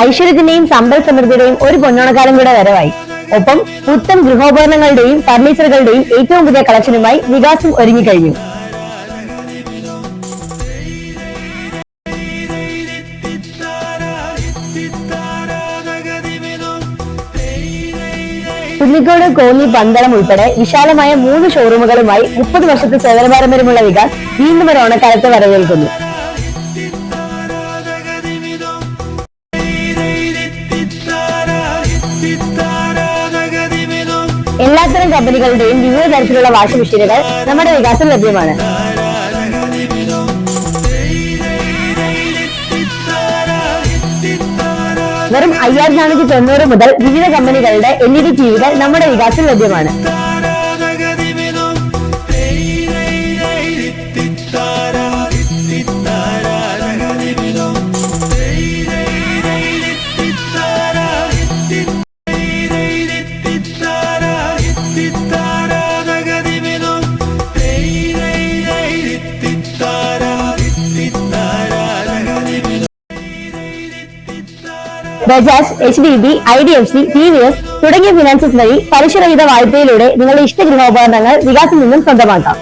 ഐശ്വര്യത്തിന്റെയും സമ്പൽ സമൃദ്ധിയുടെയും ഒരു പൊന്നോണക്കാലം കൂടെ വരവായി. ഒപ്പം പുത്തൻ ഗൃഹോപകരണങ്ങളുടെയും ഫർണിച്ചറുകളുടെയും ഏറ്റവും പുതിയ കളക്ഷനുമായി വികാസും ഒരുങ്ങിക്കഴിഞ്ഞു. കുന്നിക്കോട്, കോന്നി, പന്തളം ഉൾപ്പെടെ വിശാലമായ 3 ഷോറൂമുകളുമായി 30 വർഷത്തെ സേവന പാരമ്പര്യമുള്ള വികാസ് വീണ്ടും ഒരു ഓണക്കാലത്ത് വരവേൽക്കുന്നു. എല്ലാത്തരം കമ്പനികളുടെയും വിവിധ തരത്തിലുള്ള വാഷിംഗ് മെഷീനുകൾ നമ്മുടെ വികാസം ലഭ്യമാണ്. വെറും 5490 മുതൽ വിവിധ കമ്പനികളുടെ LED ടിവികൾ നമ്മുടെ വികാസം ലഭ്യമാണ്. ബജാജ്, HDB, IDFC, TVS തുടങ്ങിയ ഫിനാൻസസ് വഴി പലിശരഹിത വായ്പയിലൂടെ നിങ്ങളുടെ ഇഷ്ട ഗൃഹോപകരണങ്ങൾ വികാസിൽ നിന്നും സ്വന്തമാക്കാം.